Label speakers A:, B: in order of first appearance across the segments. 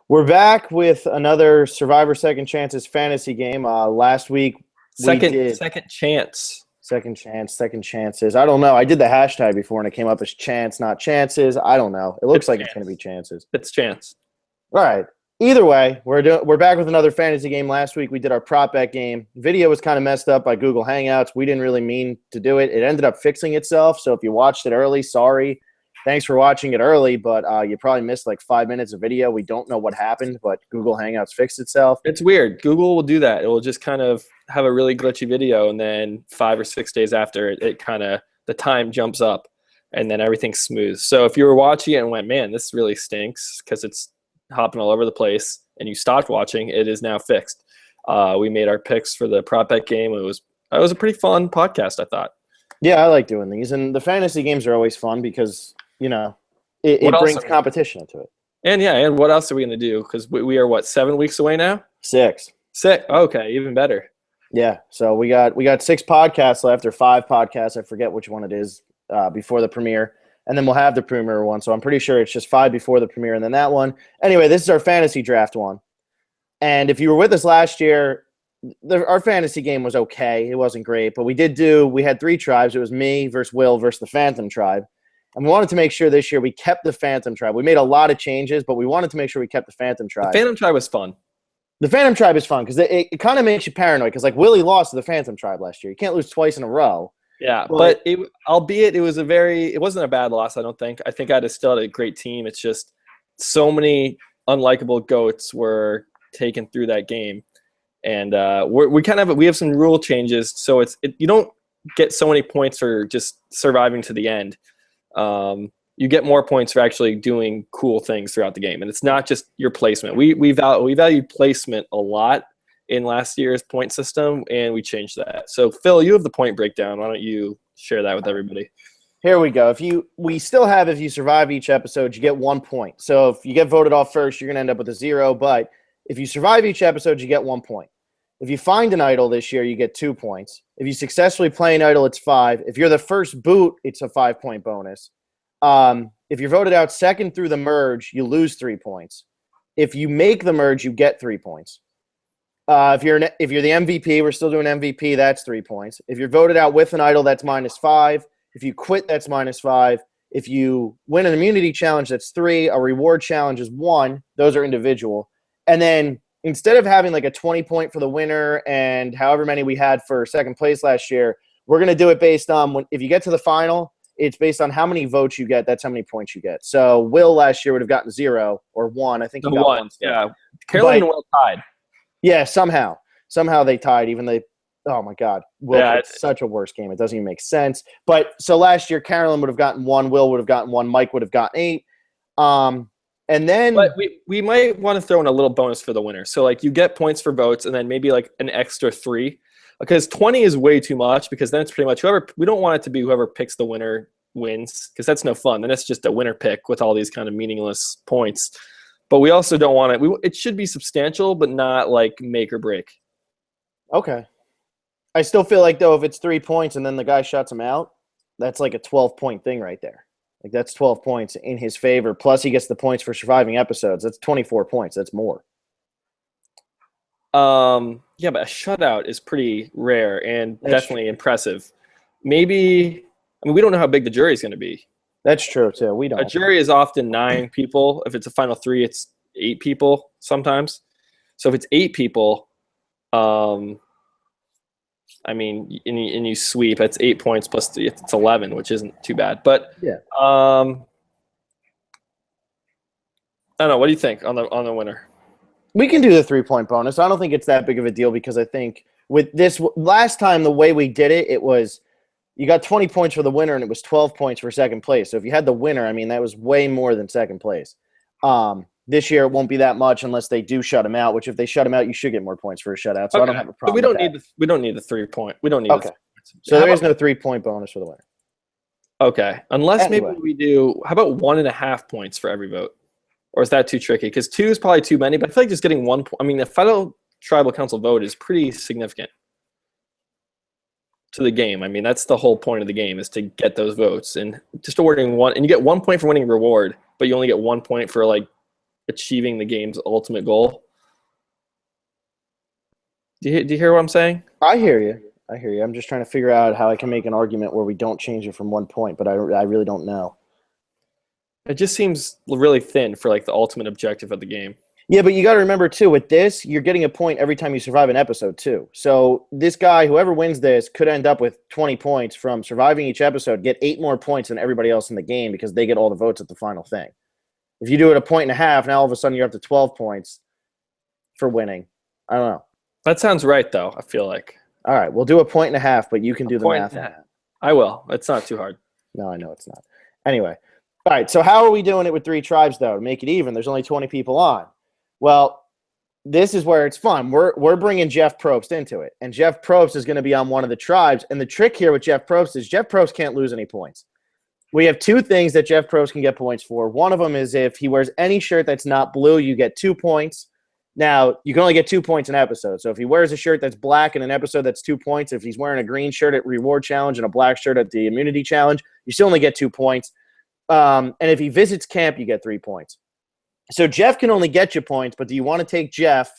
A: We're back with another Survivor Second Chances fantasy game. Last week we did
B: Second chance.
A: second chance, second chances. I don't know. I did the hashtag before and it came up as chance, not chances. I don't know. It looks
B: It's
A: like
B: chance.
A: it's going to be chances.
B: It's chance.
A: All right. Either way, we're back with another fantasy game. Last week we did our prop bet game. Video was kind of messed up by Google Hangouts. We didn't really mean to do it. It ended up fixing itself. So if you watched it early, sorry. Thanks for watching it early, but you probably missed like 5 minutes of video. We don't know what happened, but Google Hangouts fixed itself.
B: It's weird. Google will do that. It will just kind of have a really glitchy video, and then 5 or 6 days after, it kind of the time jumps up, and then everything's smooth. So if you were watching it and went, "Man, this really stinks," because it's hopping all over the place, and you stopped watching, it is now fixed. We made our picks for the prop bet game. It was a pretty fun podcast, I thought.
A: Yeah, I like doing these, and the fantasy games are always fun because it brings competition into it.
B: And what else are we going to do? Because we are, 7 weeks away now?
A: 6.
B: Okay, even better.
A: Yeah, so we got 6 podcasts left, or 5 podcasts. I forget which one it is before the premiere. And then we'll have the premiere one. So I'm pretty sure it's just 5 before the premiere and then that one. Anyway, this is our fantasy draft one. And if you were with us last year, our fantasy game was okay. It wasn't great. But we had 3 tribes. It was me versus Will versus the Phantom tribe. And we wanted to make sure this year we kept the Phantom tribe. We made a lot of changes, but we wanted to make sure we kept the Phantom tribe.
B: The Phantom tribe was fun.
A: The Phantom tribe is fun because it kind of makes you paranoid because, like, Willie lost to the Phantom tribe last year. You can't lose twice in a row.
B: Yeah, but albeit it wasn't a bad loss, I don't think. I think I'd still had a great team. It's just so many unlikable goats were taken through that game. And we have some rule changes, so you don't get so many points for just surviving to the end. You get more points for actually doing cool things throughout the game, and it's not just your placement. We value placement a lot in last year's point system, and we changed that. So Phil, you have the point breakdown. Why don't you share that with everybody?
A: Here we go. If you survive each episode, you get 1 point. So if you get voted off first, you're gonna end up with a 0. But if you survive each episode, you get 1 point. If you find an idol this year, you get 2 points. If you successfully play an idol, it's 5. If you're the first boot, it's a 5-point bonus. If you're voted out second through the merge, you lose 3 points. If you make the merge, you get 3 points. If you're the MVP, we're still doing MVP, that's 3 points. If you're voted out with an idol, that's -5. If you quit, that's -5. If you win an immunity challenge, that's 3. A reward challenge is 1. Those are individual. And then instead of having like a 20-point for the winner and however many we had for second place last year, we're going to do it based on if you get to the final, it's based on how many votes you get. That's how many points you get. So Will last year would have gotten 0 or 1. I think he got 1.
B: Yeah. Caroline and Will tied.
A: Yeah, somehow they tied. Oh my God, Will played such a worse game. It doesn't even make sense. But so last year, Carolyn would have gotten 1, Will would have gotten 1, Mike would have gotten 8. And then,
B: but we might want to throw in a little bonus for the winner. So like you get points for votes, and then maybe like an extra 3, because 20 is way too much. Because then it's pretty much we don't want it to be whoever picks the winner wins, because that's no fun. Then it's just a winner pick with all these kind of meaningless points. But we also don't want it. It should be substantial, but not like make or break.
A: Okay. I still feel like, though, if it's 3 points and then the guy shuts him out, that's like a 12-point thing right there. Like, that's 12 points in his favor. Plus, he gets the points for surviving episodes. That's 24 points. That's more.
B: Yeah, but a shutout is pretty rare and definitely impressive. Maybe, we don't know how big the jury is going to be.
A: That's true, too. We don't.
B: A jury is often 9 people. If it's a final 3, it's 8 people sometimes. So if it's 8 people, and you sweep, it's 8 points plus 3, it's 11, which isn't too bad. But
A: yeah,
B: I don't know. What do you think on the winner?
A: We can do the 3-point bonus. I don't think it's that big of a deal because I think with this last time, the way we did it, it was you got 20 points for the winner and it was 12 points for second place. So if you had the winner, that was way more than second place. This year it won't be that much unless they do shut him out, which if they shut him out, you should get more points for a shutout. So I don't have a problem.
B: So we don't need the 3-point. We don't need.
A: Okay. So there is no 3-point bonus for the winner.
B: Okay. Unless maybe we do. How about 1.5 points for every vote? Or is that too tricky? Because 2 is probably too many. But I feel like just getting 1 point. The final tribal council vote is pretty significant to the game. That's the whole point of the game, is to get those votes. And just awarding 1, and you get 1 point for winning reward, but you only get 1 point for like achieving the game's ultimate goal. Do you hear what I'm saying?
A: I hear you. I'm just trying to figure out how I can make an argument where we don't change it from 1 point, but I really don't know.
B: It just seems really thin for like the ultimate objective of the game.
A: Yeah, but you got to remember too, with this, you're getting a point every time you survive an episode too. So this guy, whoever wins this, could end up with 20 points from surviving each episode, get 8 more points than everybody else in the game because they get all the votes at the final thing. If you do it 1.5 points, now all of a sudden you're up to 12 points for winning. I don't know.
B: That sounds right, though, I feel like.
A: All right, we'll do 1.5 points, but you can do the math on that.
B: I will. It's not too hard.
A: No, I know it's not. Anyway. All right, so how are we doing it with 3 tribes, though, to make it even? There's only 20 people on. Well, this is where it's fun. We're bringing Jeff Probst into it, and Jeff Probst is going to be on one of the tribes. And the trick here with Jeff Probst is Jeff Probst can't lose any points. We have 2 things that Jeff Probst can get points for. One of them is if he wears any shirt that's not blue, you get 2 points. Now, you can only get 2 points an episode. So if he wears a shirt that's black in an episode, that's 2 points. If he's wearing a green shirt at Reward Challenge and a black shirt at the Immunity Challenge, you still only get 2 points. And if he visits camp, you get 3 points. So Jeff can only get you points, but do you want to take Jeff?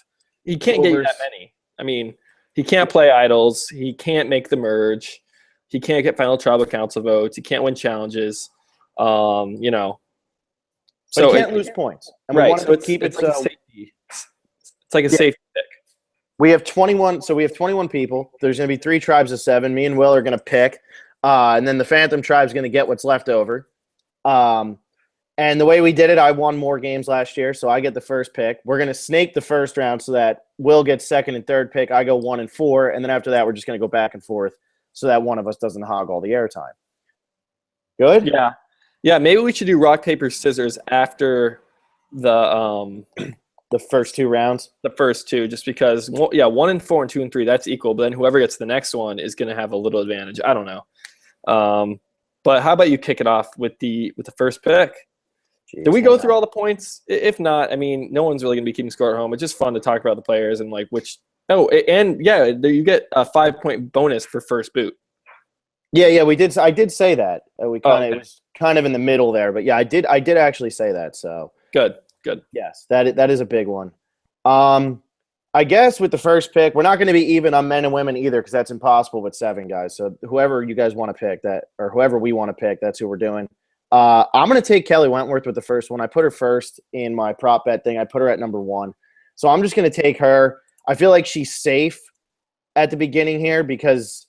B: He can't get you that many. I mean, he can't play idols. He can't make the merge. He can't get final tribal council votes. He can't win challenges. You know.
A: But so he can't lose points. And
B: right.
A: We want
B: so
A: to keep it
B: like safety. It's like a safety pick.
A: We have 21. So we have 21 people. There's going to be 3 tribes of 7. Me and Will are going to pick. And then the Phantom tribe is going to get what's left over. And the way we did it, I won more games last year, so I get the first pick. We're going to snake the first round so that Will gets second and third pick. I go 1 and 4, and then after that, we're just going to go back and forth so that one of us doesn't hog all the airtime. Good?
B: Yeah. Yeah, maybe we should do rock, paper, scissors after the
A: first 2 rounds.
B: The first 2, just because, 1 and 4 and 2 and 3, that's equal. But then whoever gets the next one is going to have a little advantage. I don't know. But how about you kick it off with the first pick? Jeez, did we go through all the points? If not, I mean, no one's really going to be keeping score at home. It's just fun to talk about the players and like which. Oh, and yeah, you get a 5-point bonus for first boot.
A: Yeah, we did. I did say that. It was kind of in the middle there, but yeah, I did actually say that. So
B: good.
A: Yes, that is a big one. I guess with the first pick, we're not going to be even on men and women either because that's impossible with 7 guys. So whoever you guys want to pick or whoever we want to pick, that's who we're doing. I'm going to take Kelly Wentworth with the first one. I put her first in my prop bet thing. I put her at number 1. So I'm just going to take her. I feel like she's safe at the beginning here because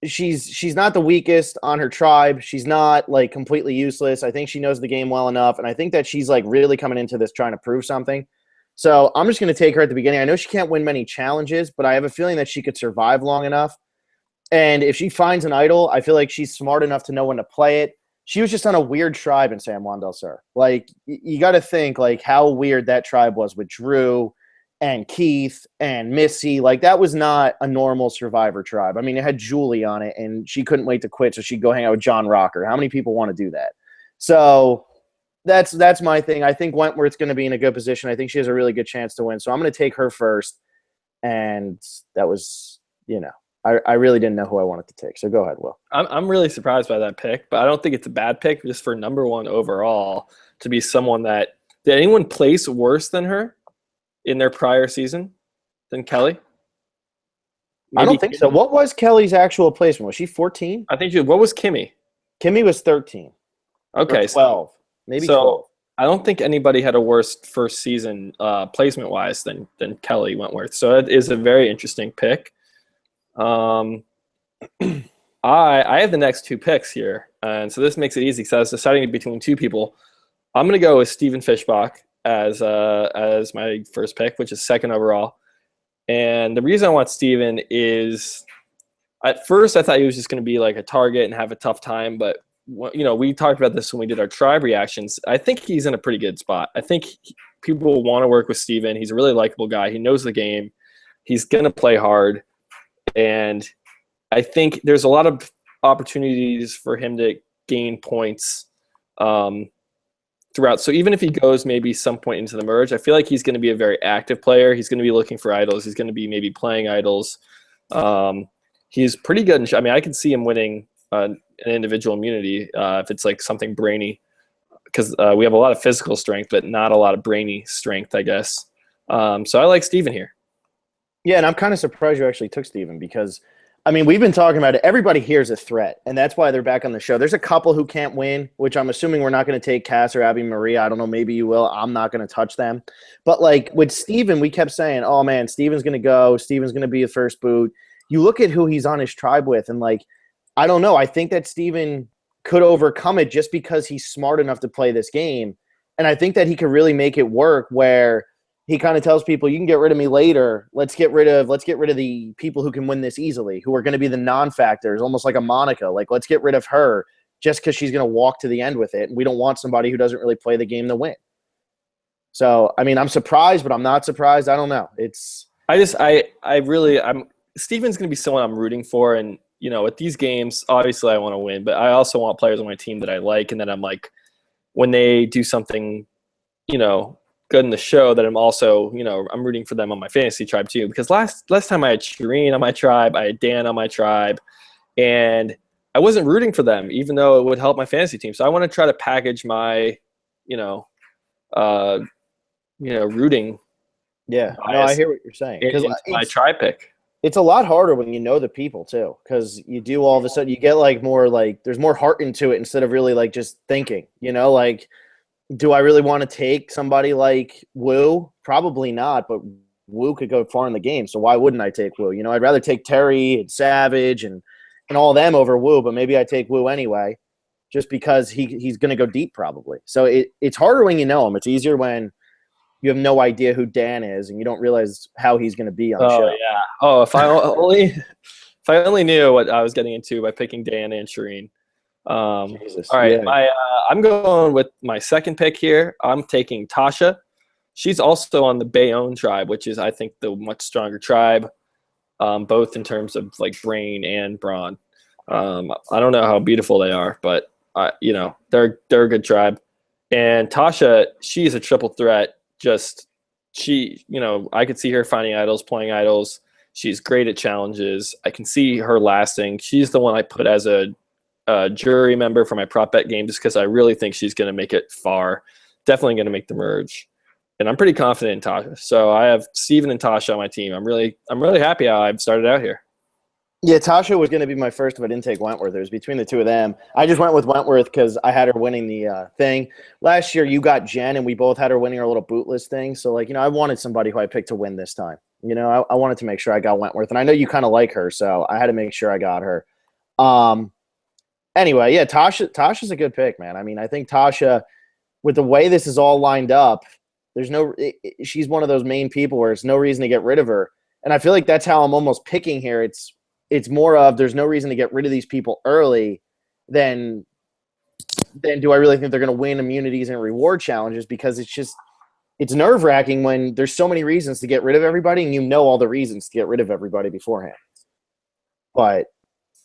A: she's not the weakest on her tribe. She's not like completely useless. I think she knows the game well enough. And I think that she's like really coming into this trying to prove something. So I'm just going to take her at the beginning. I know she can't win many challenges, but I have a feeling that she could survive long enough. And if she finds an idol, I feel like she's smart enough to know when to play it. She was just on a weird tribe in San Juan del Sur. Like, you got to think, like, how weird that tribe was with Drew and Keith and Missy. Like, that was not a normal Survivor tribe. I mean, it had Julie on it, and she couldn't wait to quit, so she'd go hang out with John Rocker. How many people want to do that? So that's my thing. I think Wentworth's going to be in a good position. I think she has a really good chance to win. So I'm going to take her first. And that was, I really didn't know who I wanted to take. So go ahead, Will.
B: I'm really surprised by that pick, but I don't think it's a bad pick just for number 1 overall to be someone that – did anyone place worse than her in their prior season than Kelly?
A: I don't think so. What was Kelly's actual placement? Was she 14?
B: I think what was Kimmy?
A: Kimmy was 13.
B: Okay.
A: 12. Maybe 12.
B: I don't think anybody had a worse first season placement-wise than Kelly Wentworth. So that is a very interesting pick. I have the next 2 picks here, and so this makes it easy because I was deciding between 2 people. I'm going to go with Steven Fischbach as my first pick, which is 2nd overall. And the reason I want Steven is, at first I thought he was just going to be like a target and have a tough time, but we talked about this when we did our tribe reactions. I think he's in a pretty good spot. I think people want to work with Steven. He's a really likable guy. He knows the game. He's going to play hard. And I think there's a lot of opportunities for him to gain points throughout. So even if he goes maybe some point into the merge, I feel like he's going to be a very active player. He's going to be looking for idols. He's going to be maybe playing idols. He's pretty good. I mean, I could see him winning an individual immunity if it's like something brainy because we have a lot of physical strength, but not a lot of brainy strength, I guess. So I like Steven here.
A: Yeah, and I'm kind of surprised you actually took Steven because, I mean, we've been talking about it. Everybody here is a threat, and that's why they're back on the show. There's a couple who can't win, which I'm assuming we're not going to take Cass or Abby Maria. I don't know. Maybe you will. I'm not going to touch them. But, like, with Steven, we kept saying, oh, man, Steven's going to go. Steven's going to be the first boot. You look at who he's on his tribe with, and, like, I don't know. I think that Steven could overcome it just because he's smart enough to play this game. And I think that he could really make it work where he kind of tells people, you can get rid of me later. Let's get rid of the people who can win this easily, who are going to be the non-factors, almost like a Monica. Like, let's get rid of her just because she's going to walk to the end with it. And we don't want somebody who doesn't really play the game to win. So, I mean, I'm surprised, but I'm not surprised. I don't know.
B: I'm Steven's going to be someone I'm rooting for. And, you know, with these games, obviously I want to win, but I also want players on my team that I like. And then I'm like, when they do something, you know, good in the show, that I'm also, you know, I'm rooting for them on my fantasy tribe too. Because last time I had Shireen on my tribe, I had Dan on my tribe, and I wasn't rooting for them, even though it would help my fantasy team. So I want to try to package my, rooting.
A: Yeah, no, I hear what you're saying.
B: Because my tribe pick.
A: It's a lot harder when you know the people too, because you do all of a sudden you get like more like there's more heart into it instead of really like just thinking, you know, like. Do I really want to take somebody like Wu? Probably not, but Wu could go far in the game, so why wouldn't I take Wu? You know, I'd rather take Terry and Savage and all them over Wu, but maybe I take Wu anyway, just because he's going to go deep probably. So it's harder when you know him. It's easier when you have no idea who Dan is and you don't realize how he's going to be on the show.
B: Yeah. Oh, if I only knew what I was getting into by picking Dan and Shireen.
A: Jesus,
B: all right,
A: yeah.
B: I'm going with my second pick here. I'm taking Tasha. She's also on the Bayonne tribe, which is, I think, the much stronger tribe, both in terms of like brain and brawn. I don't know how beautiful they are, but they're a good tribe. And Tasha, she's a triple threat. I could see her finding idols, playing idols. She's great at challenges. I can see her lasting. She's the one I put as a jury member for my prop bet game, just because I really think she's going to make it far. Definitely going to make the merge, and I'm pretty confident in Tasha. So I have Steven and Tasha on my team. I'm really happy how I've started out here.
A: Yeah, Tasha was going to be my first if I didn't take Wentworth. It was between the two of them. I just went with Wentworth because I had her winning the thing. Last year, you got Jen, and we both had her winning our little bootless thing. So, like, I wanted somebody who I picked to win this time. I wanted to make sure I got Wentworth, and I know you kind of like her, so I had to make sure I got her. Anyway, yeah, Tasha's a good pick, man. I mean, I think Tasha, with the way this is all lined up, she's one of those main people where it's no reason to get rid of her. And I feel like that's how I'm almost picking here. It's more of there's no reason to get rid of these people early than do I really think they're going to win immunities and reward challenges, because it's nerve-wracking when there's so many reasons to get rid of everybody and you know all the reasons to get rid of everybody beforehand. But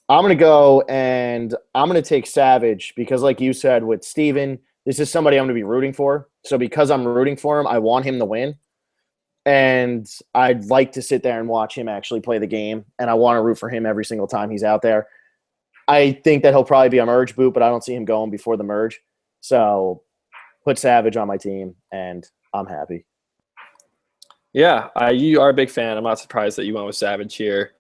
A: I'm going to go and I'm going to take Savage because, like you said, with Steven, this is somebody I'm going to be rooting for. So because I'm rooting for him, I want him to win. And I'd like to sit there and watch him actually play the game. And I want to root for him every single time he's out there. I think that he'll probably be a merge boot, but I don't see him going before the merge. So put Savage on my team, and I'm happy.
B: Yeah, you are a big fan. I'm not surprised that you went with Savage here.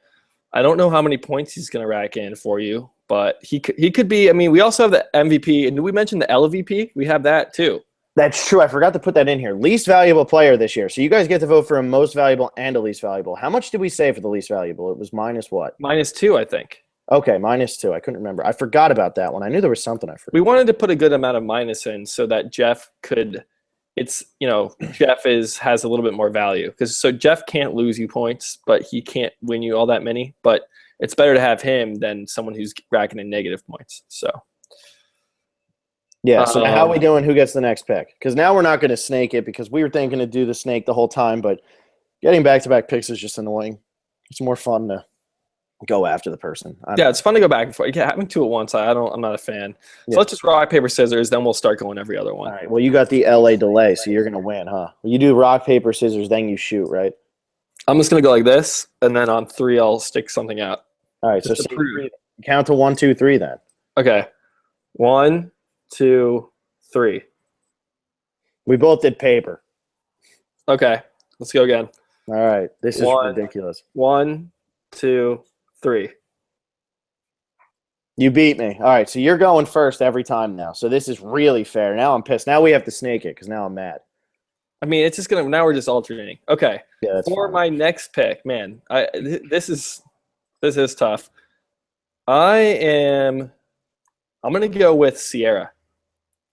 B: I don't know how many points he's going to rack in for you, but he could be. I mean, we also have the MVP, and did we mention the LVP? We have that too.
A: That's true. I forgot to put that in here. Least valuable player this year. So you guys get to vote for a most valuable and a least valuable. How much did we say for the least valuable? It was minus what?
B: -2, I think.
A: Okay, -2. I couldn't remember. I forgot about that one. I knew there was something I forgot.
B: We wanted to put a good amount of minus in so that Jeff could – Jeff has a little bit more value. So Jeff can't lose you points, but he can't win you all that many. But it's better to have him than someone who's racking in negative points. So
A: yeah, so how are we doing? Who gets the next pick? Because now we're not going to snake it because we were thinking to do the snake the whole time, but getting back-to-back picks is just annoying. It's more fun to go after the person.
B: Yeah, it's fun to go back and forth. Yeah, having two at once, I'm not a fan. So let's just rock, paper, scissors, then we'll start going every other one.
A: All right, well, you got the LA delay, so you're going to win, huh? Well, you do rock, paper, scissors, then you shoot, right?
B: I'm just going to go like this, and then on 3, I'll stick something out.
A: All right, so count to 1, 2, 3 then.
B: Okay. 1, 2, 3.
A: We both did paper.
B: Okay, let's go again.
A: All right. This is ridiculous.
B: 1, 2, 3.
A: You beat me. All right. So you're going first every time now. So this is really fair. Now I'm pissed. Now we have to snake it because now I'm mad.
B: I mean, it's just gonna. Now we're just alternating. Okay.
A: Yeah, that's
B: For
A: fine.
B: my next pick, man, this is tough. I'm gonna go with Sierra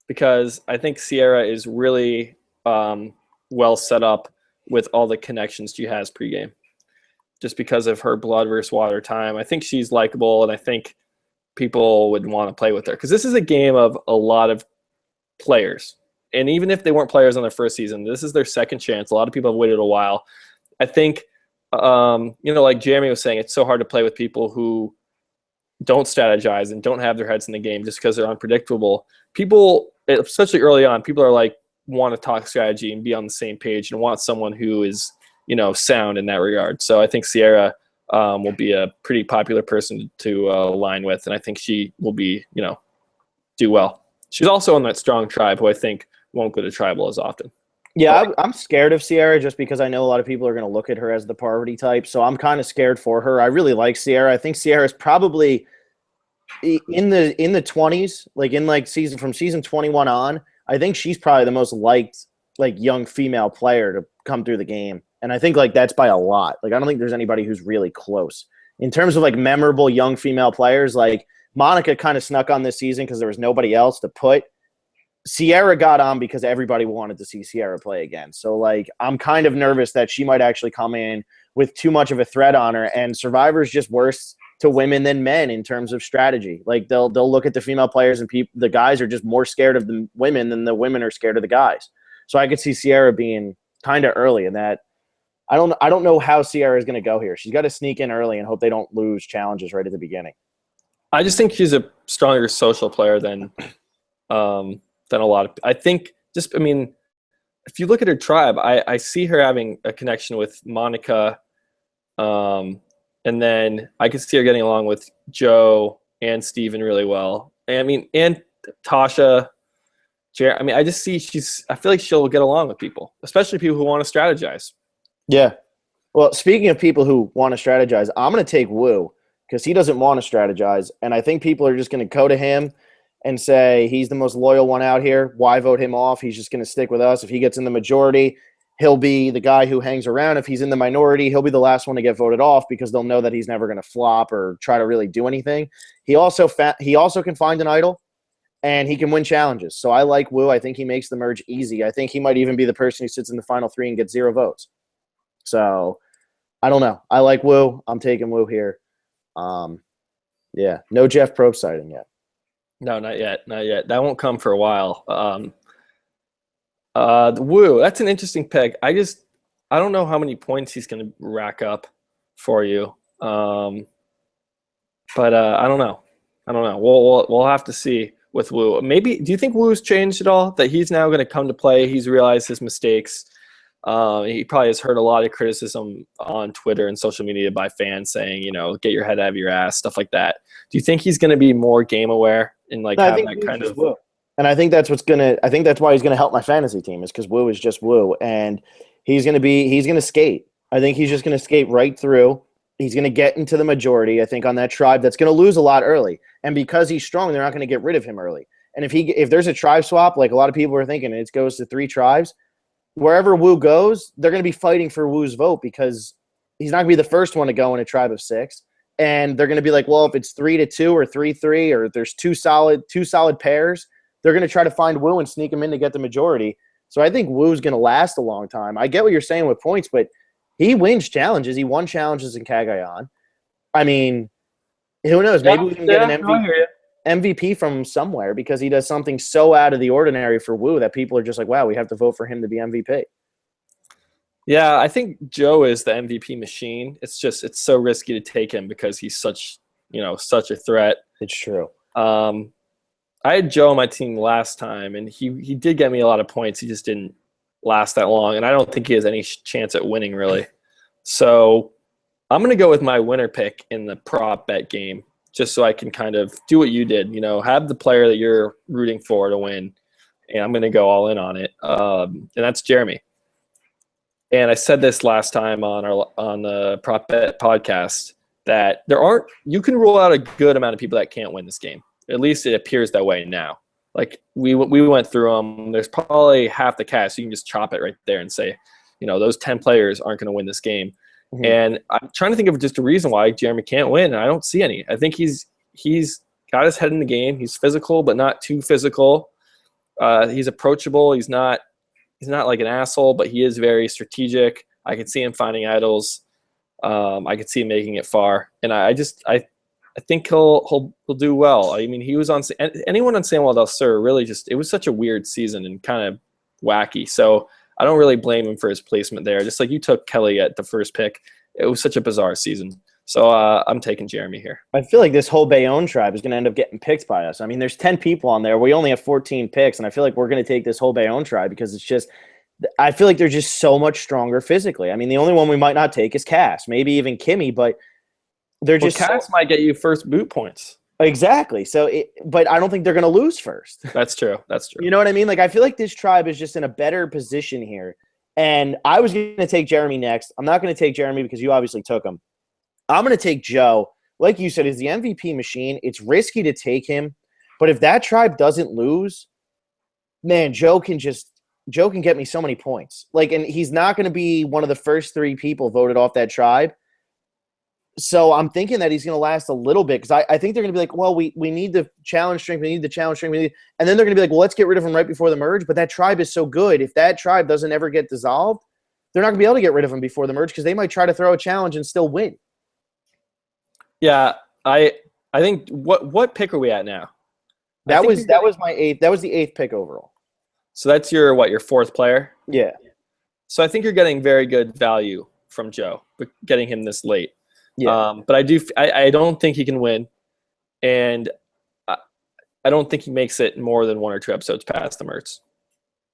B: because I think Sierra is really well set up with all the connections she has pregame. Just because of her blood versus water time, I think she's likable, and I think people would want to play with her because this is a game of a lot of players. And even if they weren't players on their first season, this is their second chance. A lot of people have waited a while. I think, like Jeremy was saying, it's so hard to play with people who don't strategize and don't have their heads in the game just because they're unpredictable. People, especially early on, people are like, want to talk strategy and be on the same page and want someone who is, sound in that regard. So I think Sierra will be a pretty popular person to align with, and I think she will be, do well. She's also on that strong tribe who I think won't go to tribal as often.
A: Yeah, I'm scared of Sierra just because I know a lot of people are going to look at her as the Parvati type. So I'm kind of scared for her. I really like Sierra. I think Sierra is probably in the 20s, like season 21 on. I think she's probably the most liked young female player to come through the game. And I think that's by a lot. I don't think there's anybody who's really close. In terms of memorable young female players, Monica kind of snuck on this season because there was nobody else to put. Sierra got on because everybody wanted to see Sierra play again. So, I'm kind of nervous that she might actually come in with too much of a threat on her, and Survivor's just worse to women than men in terms of strategy. They'll look at the female players, and the guys are just more scared of the women than the women are scared of the guys. So I could see Sierra being kind of early in that. I don't know how Sierra is going to go here. She's got to sneak in early and hope they don't lose challenges right at the beginning.
B: I just think she's a stronger social player than a lot of. I think if you look at her tribe, I see her having a connection with Monica, and then I could see her getting along with Joe and Steven really well. And Tasha. I just see I feel like she'll get along with people, especially people who want to strategize.
A: Yeah. Well, speaking of people who want to strategize, I'm going to take Wu because he doesn't want to strategize. And I think people are just going to go to him and say he's the most loyal one out here. Why vote him off? He's just going to stick with us. If he gets in the majority, he'll be the guy who hangs around. If he's in the minority, he'll be the last one to get voted off because they'll know that he's never going to flop or try to really do anything. He also can find an idol, and he can win challenges. So I like Wu. I think he makes the merge easy. I think he might even be the person who sits in the final 3 and gets 0 votes. So I don't know. I like Wu. I'm taking Wu here. Yeah, no Jeff Probst sighting yet.
B: No, not yet. Not yet. That won't come for a while. Wu, that's an interesting pick. I don't know how many points he's going to rack up for you. But I don't know. We'll have to see with Wu. Maybe, do you think Wu's changed at all? That he's now going to come to play? He's realized his mistakes. He probably has heard a lot of criticism on Twitter and social media by fans saying, get your head out of your ass, stuff like that. Do you think he's going to be more game aware and have that kind of?
A: Wu. And I think that's why he's going to help my fantasy team is because Wu is just Wu, and he's going to skate. I think he's just going to skate right through. He's going to get into the majority. I think on that tribe that's going to lose a lot early, and because he's strong, they're not going to get rid of him early. And if there's a tribe swap, like a lot of people are thinking, it goes to 3 tribes. Wherever Wu goes, they're going to be fighting for Wu's vote because he's not going to be the first one to go in a tribe of 6. And they're going to be like, well, if it's 3-2 or 3-3 or there's two solid pairs, they're going to try to find Wu and sneak him in to get the majority. So I think Wu's going to last a long time. I get what you're saying with points, but he wins challenges. He won challenges in Cagayan. I mean, who knows? Maybe we can get an MVP from somewhere because he does something so out of the ordinary for Wu that people are just like, wow, we have to vote for him to be MVP.
B: Yeah, I think Joe is the MVP machine. It's so risky to take him because he's such a threat.
A: It's true.
B: I had Joe on my team last time, and he did get me a lot of points. He just didn't last that long, and I don't think he has any chance at winning, really. So I'm going to go with my winner pick in the prop bet game, just so I can kind of do what you did, have the player that you're rooting for to win. and I'm going to go all in on it. And that's Jeremy. And I said this last time on the Prop Bet podcast that you can rule out a good amount of people that can't win this game. At least it appears that way now. Like we went through them. There's probably half the cast. You can just chop it right there and say, those 10 players aren't going to win this game. Mm-hmm. And I'm trying to think of just a reason why Jeremy can't win, and I don't see any. I think he's got his head in the game. He's physical, but not too physical. He's approachable. He's not like an asshole, but he is very strategic. I could see him finding idols. I could see him making it far, and I think he'll do well. I mean, he was on anyone on Samuel Del Sur. Really, it was such a weird season and kind of wacky. So I don't really blame him for his placement there. Just like you took Kelly at the first pick, it was such a bizarre season. So I'm taking Jeremy here.
A: I feel like this whole Bayonne tribe is going to end up getting picked by us. I mean, there's 10 people on there. We only have 14 picks, and I feel like we're going to take this whole Bayonne tribe because I feel like they're just so much stronger physically. I mean, the only one we might not take is Cass, maybe even Kimmy, but
B: Cass might get you first boot points.
A: Exactly. But I don't think they're going to lose first.
B: That's true.
A: You know what I mean? Like, I feel like this tribe is just in a better position here. And I was going to take Jeremy next. I'm not going to take Jeremy because you obviously took him. I'm going to take Joe. Like you said, he's the MVP machine. It's risky to take him. But if that tribe doesn't lose, man, Joe can get me so many points. Like, and he's not going to be one of the first 3 people voted off that tribe. So I'm thinking that he's going to last a little bit because I think they're going to be like, well, we need the challenge strength. We need the challenge strength. And then they're going to be like, well, let's get rid of him right before the merge. But that tribe is so good. If that tribe doesn't ever get dissolved, they're not going to be able to get rid of him before the merge because they might try to throw a challenge and still win.
B: Yeah, I think what pick are we at now?
A: That was my 8th. That was the 8th pick overall.
B: So that's your 4th player?
A: Yeah.
B: So I think you're getting very good value from Joe, but getting him this late.
A: Yeah.
B: But I don't think he can win, and I don't think he makes it more than 1 or 2 episodes past the merge.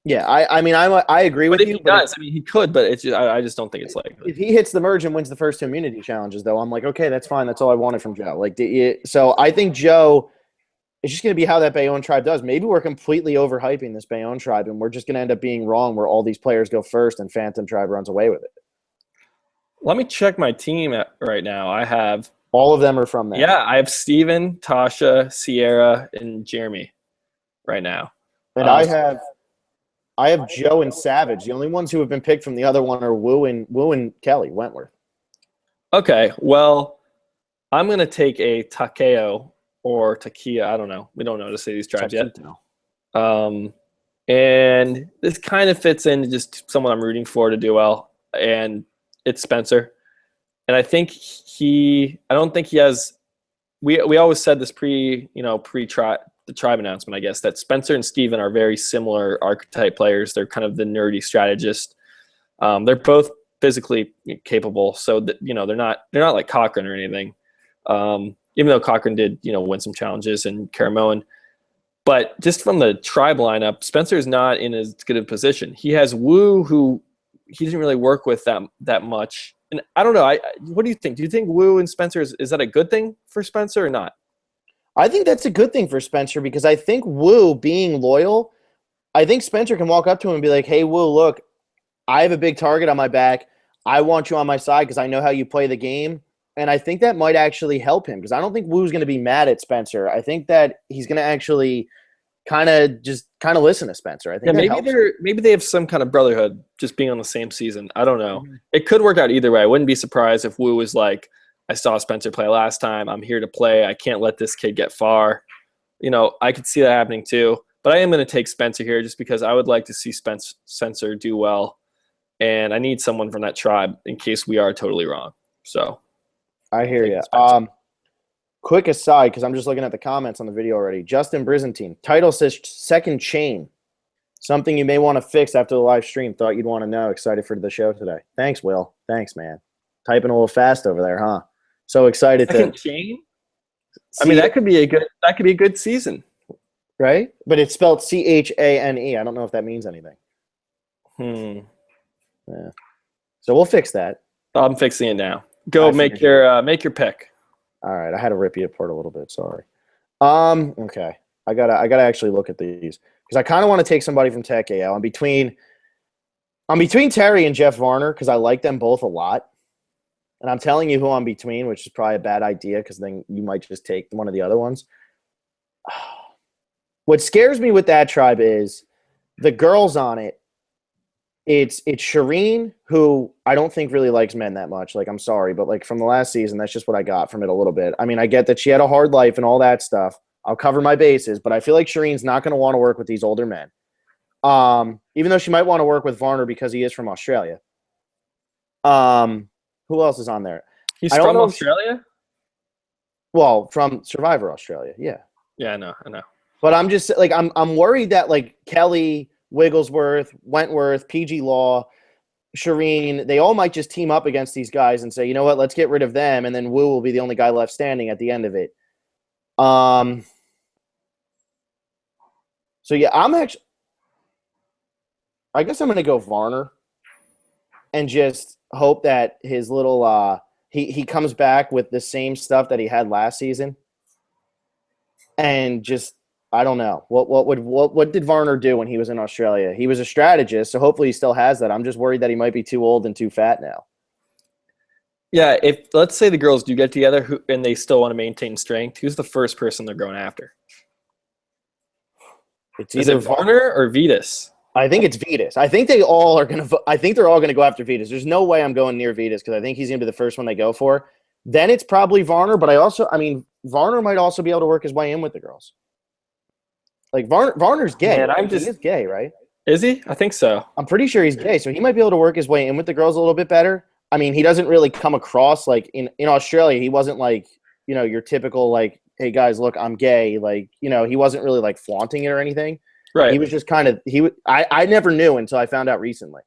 A: Yeah, I agree with you.
B: He does. He could, but I just don't think it's likely.
A: If he hits the merge and wins the first 2 immunity challenges, though, I'm like, okay, that's fine. That's all I wanted from Joe. So I think Joe is just going to be how that Bayonne tribe does. Maybe we're completely overhyping this Bayonne tribe, and we're just going to end up being wrong where all these players go first and Phantom tribe runs away with it.
B: Let me check my team right now. I have
A: all of them are from there.
B: Yeah, I have Steven, Tasha, Sierra, and Jeremy right now.
A: And I have Joe and Savage. The only ones who have been picked from the other one are Wu and Kelly Wentworth.
B: Okay, well, I'm going to take a Takeo or Takia. I don't know. We don't know how to say these tribes yet. And this kind of fits into just someone I'm rooting for to do well. And it's Spencer. And I think I don't think he has, we always said this the tribe announcement, I guess, that Spencer and Steven are very similar archetype players. They're kind of the nerdy strategist. They're both physically capable. So that, they're not like Cochran or anything. Even though Cochran did, win some challenges and Caramoan. But just from the tribe lineup, Spencer's not in as good a position. He has Wu, who he didn't really work with that much. And I don't know. What do you think? Do you think Wu and Spencer, is that a good thing for Spencer or not?
A: I think that's a good thing for Spencer because I think Wu being loyal, I think Spencer can walk up to him and be like, hey, Wu, look, I have a big target on my back. I want you on my side because I know how you play the game. And I think that might actually help him because I don't think Wu's going to be mad at Spencer. I think that he's going to actually kind of listen to Spencer. I think
B: maybe they have some kind of brotherhood just being on the same season. I don't know. Mm-hmm. It could work out either way. I wouldn't be surprised if Wu was like, I saw Spencer play last time. I'm here to play. I can't let this kid get far. I could see that happening too. But I am going to take Spencer here just because I would like to see Spencer do well. And I need someone from that tribe in case we are totally wrong. So
A: I hear you. Quick aside, because I'm just looking at the comments on the video already. Justin Brizantine. Title says second chain. Something you may want to fix after the live stream. Thought you'd want to know. Excited for the show today. Thanks, Will. Thanks, man. Typing a little fast over there, huh? So excited.
B: Second chain? I mean, that could be a good season.
A: Right? But it's spelled C-H-A-N-E. I don't know if that means anything. Yeah. So we'll fix that.
B: I'm fixing it now. Go make your pick.
A: All right, I had to rip you apart a little bit. Sorry. Okay, I gotta actually look at these. because I kind of want to take somebody from Tech AL. I'm between Terry and Jeff Varner because I like them both a lot. And I'm telling you who I'm between, which is probably a bad idea because then you might just take one of the other ones. What scares me with that tribe is the girls on it. It's Shireen, who I don't think really likes men that much. Like, I'm sorry, but like from the last season, that's just what I got from it a little bit. I mean, I get that she had a hard life and all that stuff. I'll cover my bases, but I feel like Shireen's not going to want to work with these older men. Even though she might want to work with Varner because he is from Australia. Who else is on there?
B: He's from Australia?
A: Well, from Survivor Australia, yeah.
B: Yeah, I know.
A: But I'm just like I'm worried that like Kelly, Wigglesworth, Wentworth, PG Law, Shireen, they all might just team up against these guys and say, you know what, let's get rid of them, and then Wu will be the only guy left standing at the end of it. So yeah, I guess I'm gonna go Varner and just hope that his little he comes back with the same stuff that he had last season. And just I don't know. What did Varner do when he was in Australia? He was a strategist, so hopefully he still has that. I'm just worried that he might be too old and too fat now.
B: Yeah, if let's say the girls do get together and they still want to maintain strength, who's the first person they're going after?
A: It's
B: either Varner or Vitas.
A: I think it's Vitas. I think they all are going to. I think they're all going to go after Vitas. There's no way I'm going near Vitas because I think he's going to be the first one they go for. Then it's probably Varner, but Varner might also be able to work his way in with the girls. Like Varner's gay.
B: Man,
A: he is gay, right?
B: Is he? I think so.
A: I'm pretty sure he's gay, so he might be able to work his way in with the girls a little bit better. I mean, he doesn't really come across like in Australia. He wasn't like your typical like, hey guys, look, I'm gay. Like he wasn't really like flaunting it or anything.
B: Right.
A: He was just kind of I never knew until I found out recently.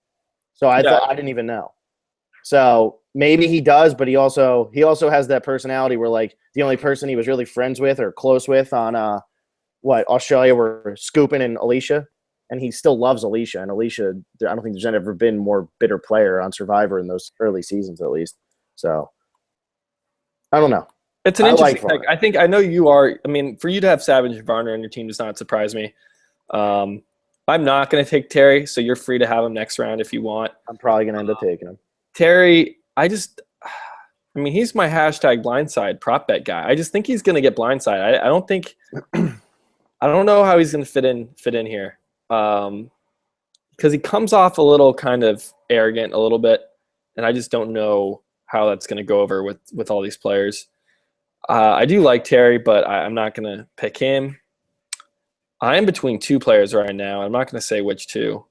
A: So I thought I didn't even know. So maybe he does, but he also has that personality where like the only person he was really friends with or close with on Australia were Scoopin and Alicia, and he still loves Alicia. And Alicia, I don't think there's ever been more bitter player on Survivor in those early seasons, at least. So I don't know.
B: It's an interesting pick. I know you are. I mean, for you to have Savage and Varner on your team does not surprise me. I'm not going to take Terry, so you're free to have him next round if you want.
A: I'm probably going to end up taking him.
B: Terry, he's my hashtag blindside prop bet guy. I just think he's going to get blindside. I don't think I don't know how he's going to fit in here because he comes off a little kind of arrogant a little bit, and I just don't know how that's going to go over with all these players. I do like Terry, but I'm not going to pick him. I am between two players right now. I'm not going to say which two,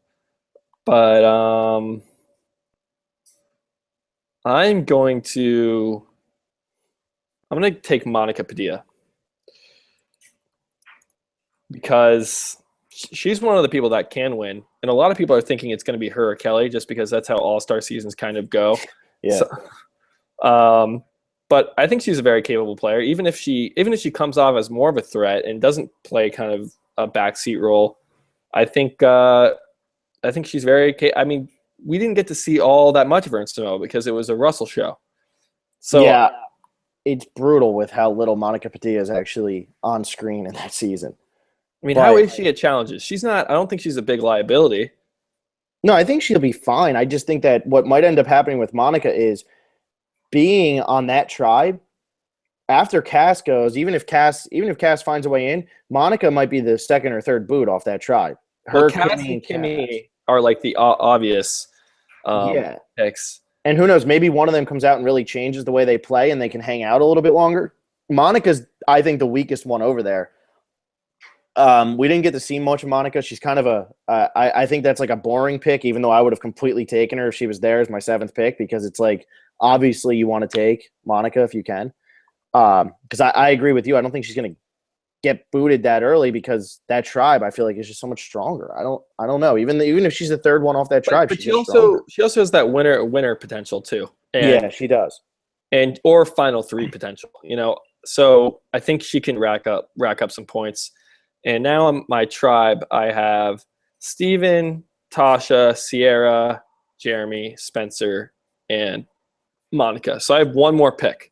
B: but I'm going to take Monica Padilla because she's one of the people that can win, and a lot of people are thinking it's going to be her or Kelly just because that's how All-Star seasons kind of go.
A: Yeah.
B: So, but I think she's a very capable player. Even if she comes off as more of a threat and doesn't play kind of a backseat role, I think she's very. I mean, we didn't get to see all that much of her in Samoa because it was a Russell show. So
A: yeah, it's brutal with how little Monica Padilla is actually on screen in that season.
B: I mean, how is she at challenges? She's not. I don't think she's a big liability.
A: No, I think she'll be fine. I just think that what might end up happening with Monica is being on that tribe. After Cass goes, even if Cass finds a way in, Monica might be the second or third boot off that tribe.
B: Cass and Kimmy are like the obvious picks.
A: And who knows, maybe one of them comes out and really changes the way they play and they can hang out a little bit longer. Monica's, I think, the weakest one over there. We didn't get to see much of Monica. She's kind of I think that's like a boring pick, even though I would have completely taken her if she was there as my seventh pick, because it's like, obviously you want to take Monica if you can. Because I agree with you. I don't think she's going to get booted that early because that tribe, I feel like, is just so much stronger. I don't know. Even if she's the third one off that tribe,
B: but she also has that winner potential too.
A: Yeah, she does.
B: Or final three potential. So I think she can rack up some points. And now on my tribe, I have Steven, Tasha, Sierra, Jeremy, Spencer, and Monica. So I have one more pick.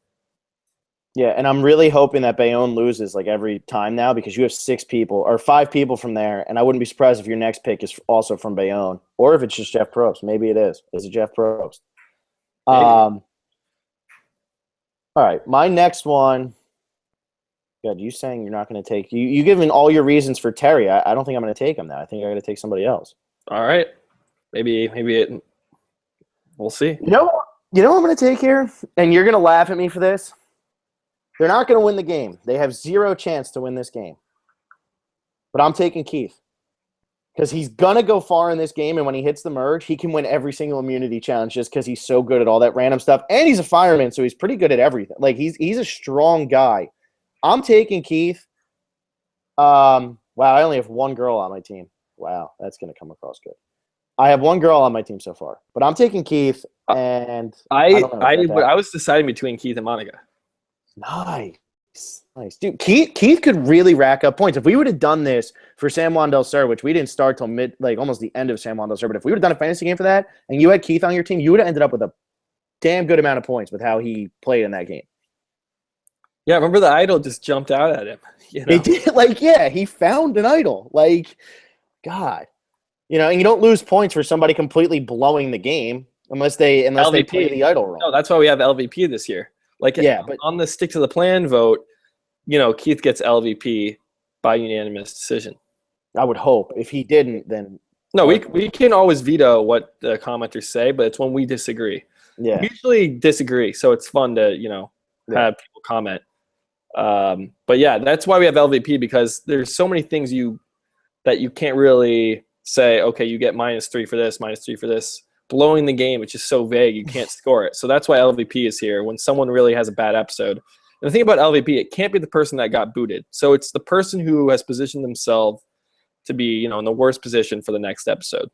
A: Yeah, and I'm really hoping that Bayonne loses like every time now because you have 6 people or 5 people from there, and I wouldn't be surprised if your next pick is also from Bayonne or if it's just Jeff Probst. Maybe it is. Is it Jeff Probst?
B: Maybe.
A: All right, my next one. God, you saying you're not going to take you giving all your reasons for Terry. I don't think I'm going to take him now. I think I got to take somebody else.
B: All right. Maybe we'll see.
A: You know what I'm going to take here, and you're going to laugh at me for this. They're not going to win the game. They have 0 chance to win this game. But I'm taking Keith because he's going to go far in this game, and when he hits the merge, he can win every single immunity challenge just because he's so good at all that random stuff. And he's a fireman, so he's pretty good at everything. Like, he's a strong guy. I'm taking Keith. Wow, I only have 1 girl on my team. Wow, that's going to come across good. I have 1 girl on my team so far. But I'm taking Keith, and
B: I was deciding between Keith and Monica.
A: Nice. Dude, Keith could really rack up points. If we would have done this for San Juan del Sur, which we didn't start till almost the end of San Juan del Sur, but if we would have done a fantasy game for that and you had Keith on your team, you would have ended up with a damn good amount of points with how he played in that game.
B: Yeah, remember the idol just jumped out at him. You know?
A: It did, he found an idol. God. And you don't lose points for somebody completely blowing the game unless they play the idol wrong.
B: No, that's why we have LVP this year. But on the stick to the plan vote, Keith gets LVP by unanimous decision.
A: I would hope. If he didn't, then
B: no, we can always veto what the commenters say, but it's when we disagree.
A: Yeah,
B: we usually disagree, so it's fun to have people comment. But yeah, that's why we have LVP because there's so many things that you can't really say. Okay, you get -3 for this, -3 for this. Blowing the game, it's just so vague, you can't score it. So that's why LVP is here when someone really has a bad episode. And the thing about LVP, it can't be the person that got booted. So it's the person who has positioned themselves to be, in the worst position for the next episode.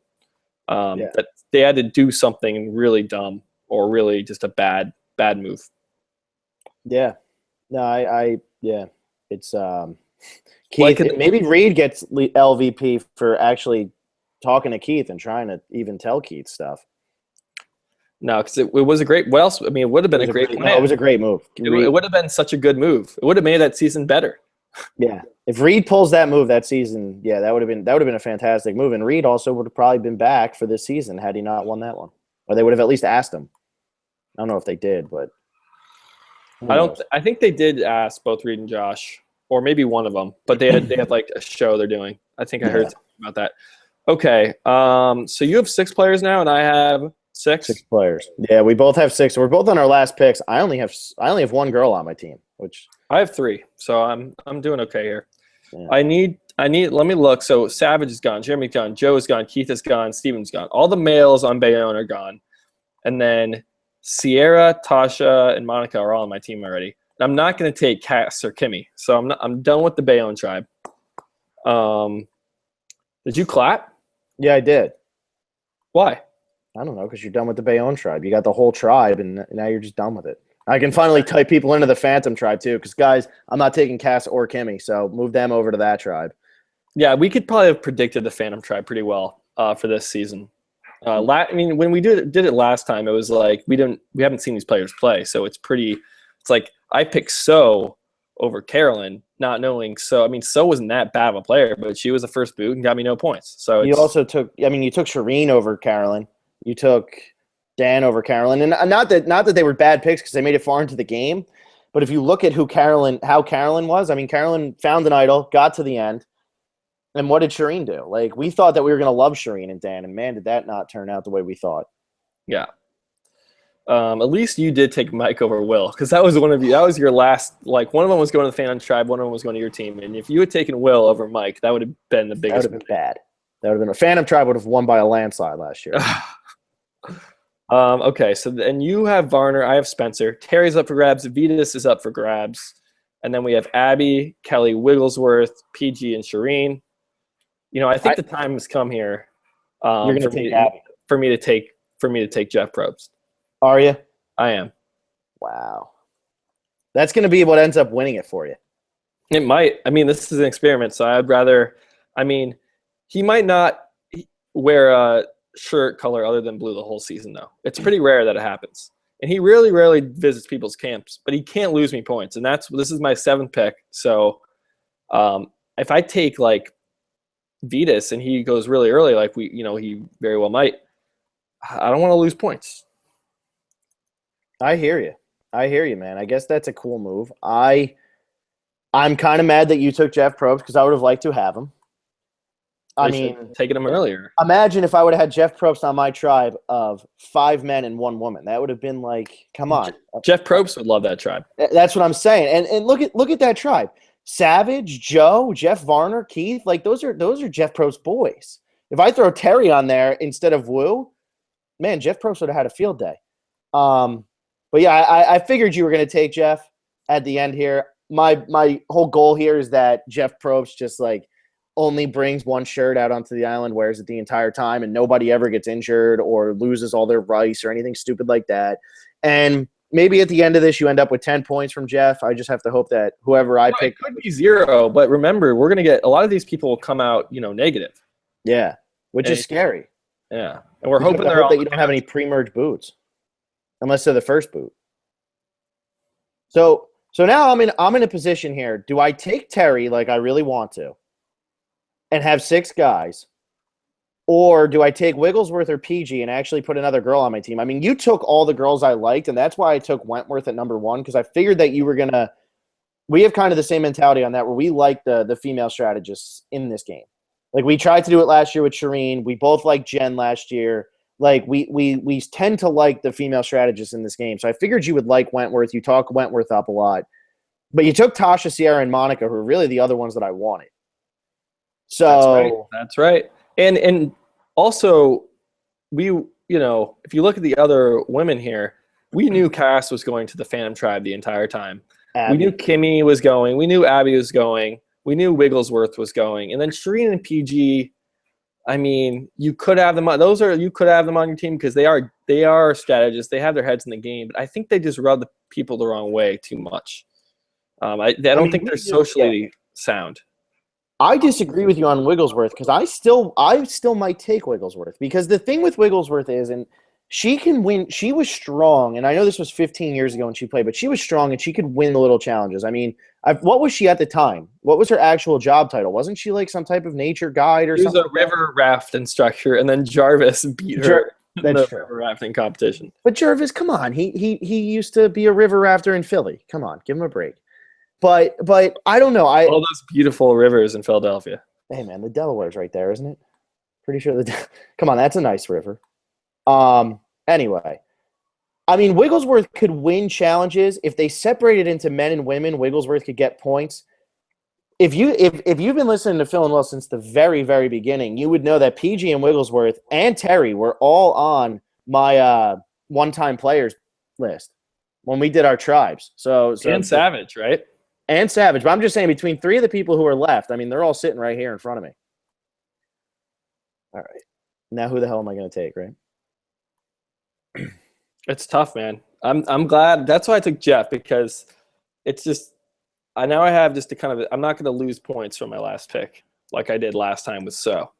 B: That they had to do something really dumb or really just a bad move.
A: Yeah. No, it's Keith. Maybe Reed gets LVP for actually talking to Keith and trying to even tell Keith stuff.
B: No, because it was a great. What else? I mean, it would have been a great plan.
A: No, it was a great move.
B: It would have been such a good move. It would have made that season better.
A: Yeah, if Reed pulls that move that season, that would have been a fantastic move. And Reed also would have probably been back for this season had he not won that one, or they would have at least asked him. I don't know if they did, but
B: I think they did ask both Reed and Josh, or maybe one of them. But they had like a show they're doing. I think I heard something about that. Okay, so you have 6 players now, and I have 6.
A: 6 players. Yeah, we both have 6. So we're both on our last picks. I only have 1 girl on my team, which
B: I have 3. So I'm doing okay here.
A: Yeah.
B: I need. Let me look. So Savage is gone, Jeremy's gone, Joe is gone, Keith is gone, Steven's gone. All the males on Bayonne are gone, and then Sierra, Tasha, and Monica are all on my team already. And I'm not going to take Cass or Kimmy. So I'm done with the Bayonne tribe. Did you clap?
A: Yeah, I did.
B: Why?
A: I don't know, because you're done with the Bayonne tribe. You got the whole tribe, and now you're just done with it. I can finally type people into the Phantom tribe, too, because, guys, I'm not taking Cass or Kimmy, so move them over to that tribe.
B: Yeah, we could probably have predicted the Phantom tribe pretty well for this season. When we did it last time, it was like we haven't seen these players play, so it's like I picked So over Carolyn, not knowing So. So wasn't that bad of a player, but she was the first boot and got me no points. So
A: you also took Shireen over Carolyn. You took Dan over Carolyn, and not that they were bad picks because they made it far into the game. But if you look at how Carolyn was, Carolyn found an idol, got to the end, and what did Shireen do? Like, we thought that we were going to love Shireen and Dan, and man, did that not turn out the way we thought.
B: Yeah. At least you did take Mike over Will, because that was that was your last. Like, one of them was going to the Phantom tribe, one of them was going to your team, and if you had taken Will over Mike, that would have been the biggest.
A: That would have been bad. That would have been a Phantom tribe would have won by a landslide last year.
B: Okay, so and you have Varner, I have Spencer. Terry's up for grabs. Vitas is up for grabs, and then we have Abby, Kelly Wigglesworth, PG, and Shireen. I think the time has come here.
A: You're going to take Abby
B: for me to take Jeff Probst.
A: Are you?
B: I am.
A: Wow, that's going to be what ends up winning it for you.
B: It might. This is an experiment, so I'd rather. He might not wear a shirt color other than blue the whole season, though. It's pretty rare that it happens. And he really rarely visits people's camps, but he can't lose me points. And this is my 7th pick. So if I take like Vitas and he goes really early, like he very well might, I don't want to lose points.
A: I hear you, man. I guess that's a cool move. I'm kind of mad that you took Jeff Probst because I would have liked to have him. I mean,
B: taking him earlier.
A: Imagine if I would have had Jeff Probst on my tribe of 5 men and 1 woman. That would have been like, come on.
B: Jeff Probst would love that tribe.
A: That's what I'm saying. And look at that tribe. Savage, Joe, Jeff Varner, Keith, like those are Jeff Probst boys. If I throw Terry on there instead of Wu, man, Jeff Probst would have had a field day. But yeah, I figured you were going to take Jeff at the end here. My whole goal here is that Jeff Probst just like only brings 1 shirt out onto the island, wears it the entire time, and nobody ever gets injured or loses all their rice or anything stupid like that. And maybe at the end of this, you end up with 10 points from Jeff. I just have to hope that whoever I pick
B: it could be 0. But remember, we're going to get a lot of these people will come out, negative.
A: Yeah, which is scary.
B: Yeah, and we're hoping they're all
A: that you don't have any pre-merge boots, unless they're the first boot. So now I'm in a position here. Do I take Terry like I really want to, and have 6 guys, or do I take Wigglesworth or PG and actually put another girl on my team? I mean, you took all the girls I liked, and that's why I took Wentworth at number 1 because I figured that you were gonna. We have kind of the same mentality on that, where we like the female strategists in this game. Like we tried to do it last year with Shireen. We both liked Jen last year. Like we tend to like the female strategists in this game. So I figured you would like Wentworth. You talk Wentworth up a lot. But you took Tasha, Sierra, and Monica, who are really the other ones that I wanted. So
B: that's right. And also we, if you look at the other women here, we knew Cass was going to the Phantom Tribe the entire time.
A: Abby.
B: We knew Kimmy was going. We knew Abby was going. We knew Wigglesworth was going. And then Shireen and PG, I mean, you could have them on. You could have them on your team because they are strategists. They have their heads in the game. But I think they just rub the people the wrong way too much. I don't think they're socially sound.
A: I disagree with you on Wigglesworth because I still might take Wigglesworth because the thing with Wigglesworth is, and she can win. She was strong, and I know this was 15 years ago when she played, but she was strong and she could win the little challenges. I mean, what was she at the time? What was her actual job title? Wasn't she like some type of nature guide or something?
B: She was a river raft instructor, and then Jarvis beat her in the river rafting competition.
A: But Jarvis, come on, he used to be a river rafter in Philly. Come on, give him a break. But I don't know.
B: All those beautiful rivers in Philadelphia.
A: Hey man, the Delaware's right there, isn't it? Pretty sure come on, that's a nice river. Anyway, I mean, Wigglesworth could win challenges if they separated into men and women. Wigglesworth could get points. If you've been listening to Phil and Will since the very, very beginning, you would know that PG and Wigglesworth and Terry were all on my one-time players list when we did our tribes. So
B: and Savage, right?
A: And Savage. But I'm just saying, between 3 of the people who are left, I mean, they're all sitting right here in front of me. All right. Now who the hell am I going to take, right?
B: It's tough, man. I'm glad. That's why I took Jeff, because it's just I have just to kind of, I'm not going to lose points from my last pick like I did last time with So.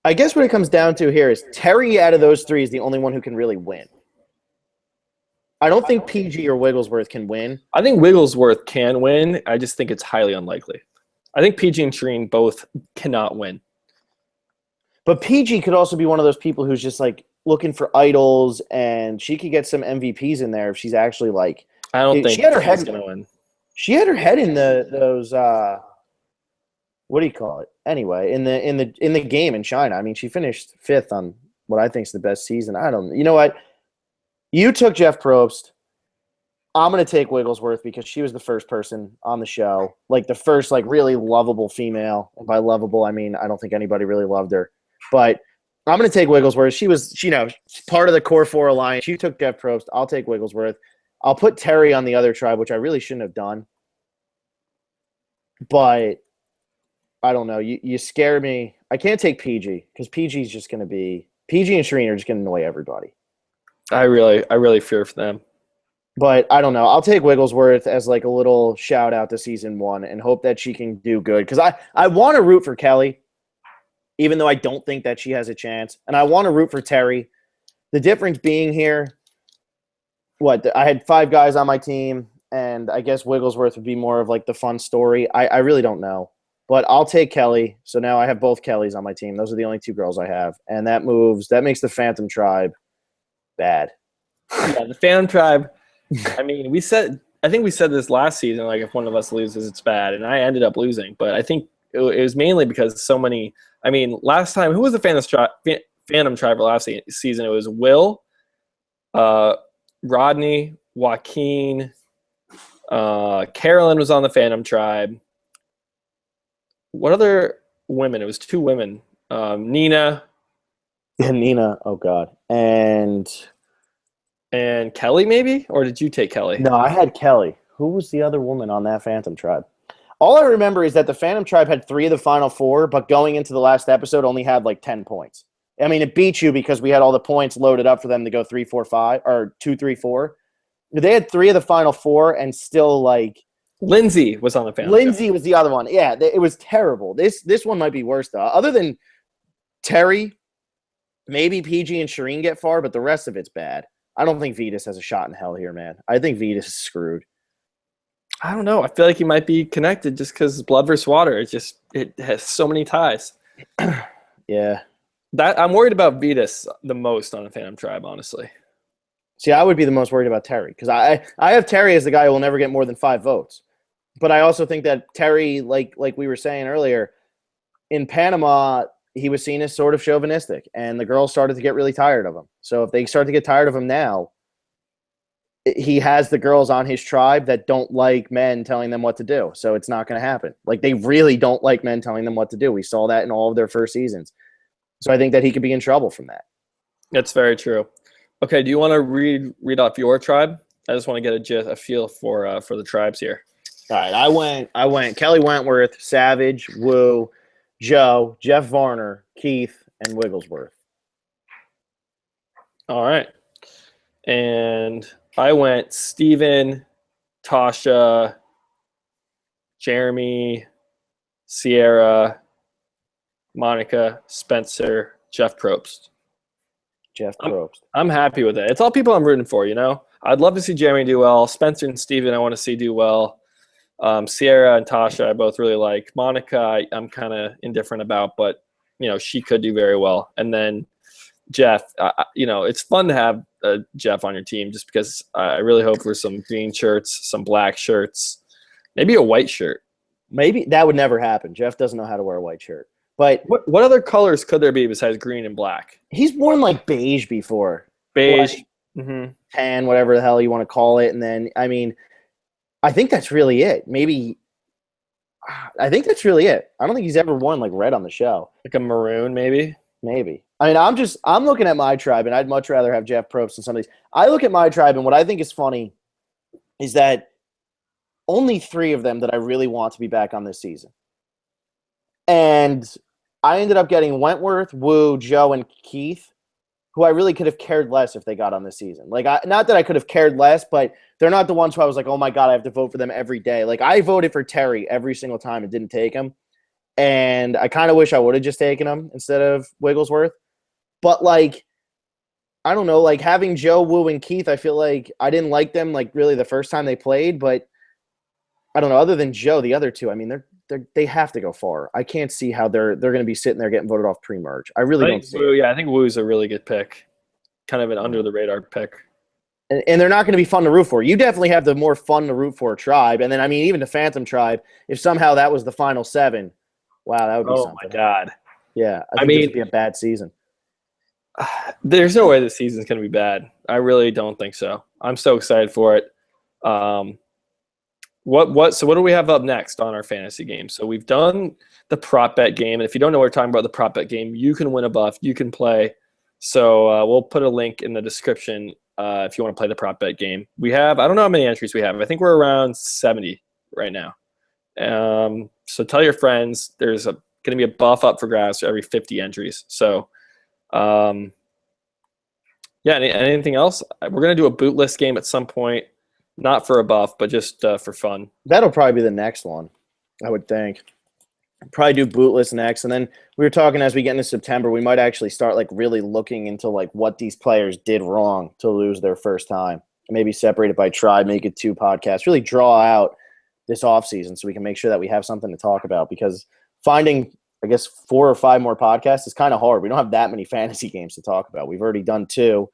A: I guess what it comes down to here is Terry out of those 3 is the only one who can really win. I don't think PG or Wigglesworth can win.
B: I think Wigglesworth can win. I just think it's highly unlikely. I think PG and Shireen both cannot win.
A: But PG could also be one of those people who's just like looking for idols, and she could get some MVPs in there if she's actually like.
B: I don't think
A: she had her head
B: going to win.
A: She had her head in those what do you call it? Anyway, in the game in China. I mean, she finished 5th on what I think is the best season. You know what? You took Jeff Probst. I'm going to take Wigglesworth because she was the first person on the show, like the first like really lovable female. And by lovable, I mean I don't think anybody really loved her. But I'm going to take Wigglesworth. She was, part of the Core 4 alliance. You took Jeff Probst. I'll take Wigglesworth. I'll put Terry on the other tribe, which I really shouldn't have done. But I don't know. You scare me. I can't take PG because PG is just going to be – PG and Shireen are just going to annoy everybody.
B: I really fear for them.
A: But I don't know. I'll take Wigglesworth as like a little shout out to season 1 and hope that she can do good. Because I want to root for Kelly, even though I don't think that she has a chance. And I want to root for Terry. The difference being here I had 5 guys on my team, and I guess Wigglesworth would be more of like the fun story. I really don't know, but I'll take Kelly. So now I have both Kellys on my team. Those are the only 2 girls I have, and that makes the Phantom Tribe bad.
B: Yeah, the Phantom Tribe. I mean, I think we said this last season. Like, if one of us loses, it's bad, and I ended up losing. But I think it was mainly because so many. I mean, last time, who was the Phantom Tribe last season? It was Will, Rodney, Joaquin, Carolyn was on the Phantom Tribe. What other women? It was 2 women. Nina.
A: And Nina, oh God. And
B: Kelly, maybe? Or did you take Kelly?
A: no, I had Kelly. Who was the other woman on that Phantom Tribe? All I remember is that the Phantom Tribe had 3 of the final 4, but going into the last episode only had like 10 points. I mean, it beat you because we had all the points loaded up for them to go 3, 4, 5, or 2, 3, 4. They had 3 of the final 4 and still like
B: Lindsay was on the Phantom
A: Lindsay
B: Tribe.
A: was the other one. Yeah, it was terrible. This one might be worse though. Other than Terry, maybe PG and Shireen get far, but the rest of it's bad. I don't think Vetus has a shot in hell here, man. I think Vetus is screwed.
B: I don't know. I feel like he might be connected just because blood versus water. It has so many ties.
A: Yeah.
B: That I'm worried about Vetus the most on the Phantom Tribe, honestly.
A: See, I would be the most worried about Terry because I have Terry as the guy who will never get more than 5 votes. But I also think that Terry, like we were saying earlier, in Panama, he was seen as sort of chauvinistic, and the girls started to get really tired of him. So if they start to get tired of him now, he has the girls on his tribe that don't like men telling them what to do. So it's not going to happen. Like, they really don't like men telling them what to do. We saw that in all of their first seasons. So I think that he could be in trouble from that.
B: That's very true. Okay, do you want to read off your tribe? I just want to get a feel for the tribes here.
A: All right, I went Kelly Wentworth, Savage, Wu, Joe, Jeff Varner, Keith, and Wigglesworth.
B: All right. And I went Steven, Tasha, Jeremy, Sierra, Monica, Spencer, Jeff Probst.
A: Jeff Probst.
B: I'm happy with it. It's all people I'm rooting for, you know? I'd love to see Jeremy do well. Spencer and Steven I want to see do well. Sierra and Tasha I both really like. Monica I'm kind of indifferent about, but, you know, she could do very well. And then Jeff, you know, it's fun to have Jeff on your team just because I really hope for some green shirts, some black shirts, maybe a white shirt.
A: Maybe that would never happen. Jeff doesn't know how to wear a white shirt. But
B: what other colors could there be besides green and black?
A: He's worn like beige before.
B: Beige.
A: Like, tan, whatever the hell you want to call it. And then, I mean, I think that's really it. Maybe I think that's really it. I don't think he's ever worn like red on the show.
B: Like a maroon, maybe?
A: Maybe. I mean, I'm looking at my tribe, and I'd much rather have Jeff Probst than some of these. I look at my tribe, and what I think is funny is that only 3 of them that I really want to be back on this season. And I ended up getting Wentworth, Wu, Joe, and Keith, who I really could have cared less if they got on this season. Like, not that I could have cared less, but they're not the ones who I was like, oh my God, I have to vote for them every day. Like, I voted for Terry every single time and didn't take him. And I kind of wish I would have just taken him instead of Wigglesworth. But, like, I don't know, like, having Joe, Wu, and Keith, I feel like I didn't like them, like, really the first time they played. But, I don't know, other than Joe, the other 2, I mean, they have to go far. I can't see how they're going to be sitting there getting voted off pre-merge. I really don't see it.
B: Yeah, I think Wu's a really good pick. Kind of an under-the-radar pick.
A: And they're not going to be fun to root for. You definitely have the more fun to root for tribe. And then, I mean, even the Phantom Tribe, if somehow that was the final 7, wow, that would be something.
B: Oh, my God.
A: Yeah, I think this would be a bad season.
B: There's no way this season's going to be bad. I really don't think so. I'm so excited for it. So what do we have up next on our fantasy game? So we've done the prop bet game. And if you don't know what we're talking about, the prop bet game, you can win a buff. You can play. So we'll put a link in the description if you want to play the prop bet game. We have, I don't know how many entries we have. I think we're around 70 right now. So tell your friends there's going to be a buff up for grabs for every 50 entries. So yeah, anything else? We're going to do a boot list game at some point, not for a buff, but just for fun.
A: That'll probably be the next one, I would think. Probably do bootless next, and then we were talking as we get into September, we might actually start like really looking into like what these players did wrong to lose their first time. maybe separate it by tribe, make it 2 podcasts, really draw out this offseason so we can make sure that we have something to talk about, because finding, I guess, 4 or 5 more podcasts is kind of hard. We don't have that many fantasy games to talk about. We've already done 2.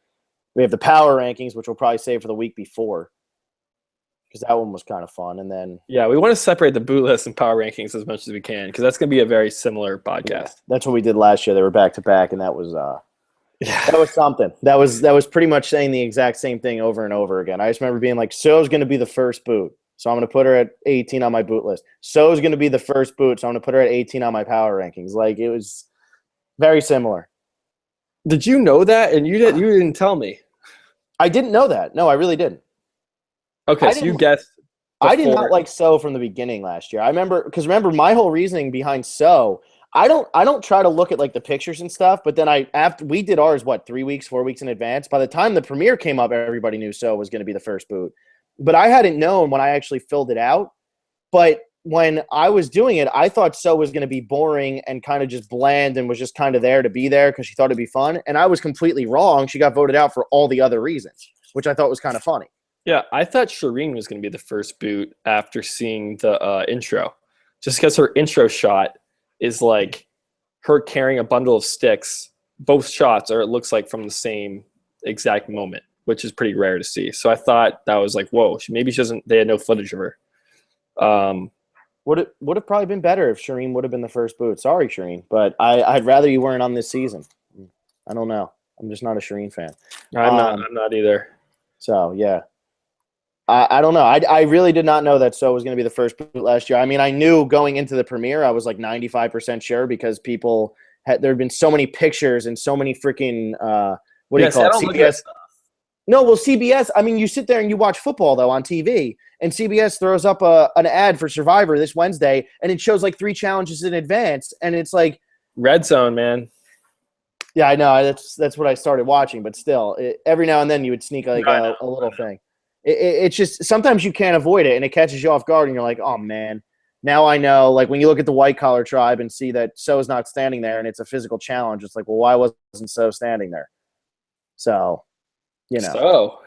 A: We have the power rankings, which we'll probably save for the week before, because that one was kind of fun. And then
B: yeah, we want to separate the boot list and power rankings as much as we can, because that's going to be a very similar podcast.
A: Yeah, that's what we did last year. They were back to back, and that was that was something. That was pretty much saying the exact same thing over and over again. I just remember being like, So's going to be the first boot, so I'm going to put her at 18 on my boot list. So's going to be the first boot, so I'm going to put her at 18 on my power rankings. Like, it was very similar.
B: Did you know that? And you didn't tell me.
A: I didn't know that. No, I really didn't.
B: Okay, so you guessed.
A: I did not like So from the beginning last year. I remember, because my whole reasoning behind So, I don't try to look at like the pictures and stuff, but then after we did ours, 4 weeks in advance. By the time the premiere came up, everybody knew So was going to be the first boot. But I hadn't known when I actually filled it out. But when I was doing it, I thought So was going to be boring and kind of just bland and was just kind of there to be there because she thought it'd be fun. And I was completely wrong. She got voted out for all the other reasons, which I thought was kind of funny.
B: Yeah, I thought Shireen was going to be the first boot after seeing the intro, just because her intro shot is like her carrying a bundle of sticks. Both shots are, it looks like, from the same exact moment, which is pretty rare to see. So I thought that was like, whoa, maybe she doesn't. They had no footage of her.
A: Would have probably been better if Shireen would have been the first boot. Sorry, Shireen, but I'd rather you weren't on this season. I don't know. I'm just not a Shireen fan.
B: I'm not either.
A: So yeah. I don't know. I really did not know that So was going to be the first boot last year. I mean, I knew going into the premiere, I was like 95% sure, because there had been so many pictures and so many freaking what do you call it? CBS. No, well, CBS. I mean, you sit there and you watch football though on TV, and CBS throws up an ad for Survivor this Wednesday, and it shows like 3 challenges in advance, and it's like
B: Red Zone, man.
A: Yeah, I know. That's what I started watching, but still, every now and then you would sneak like a little thing. It's just sometimes you can't avoid it, and it catches you off guard, and you're like, oh, man, now I know. Like when you look at the white-collar tribe and see that So's not standing there and it's a physical challenge, it's like, well, why wasn't So standing there? So, you know.
B: So.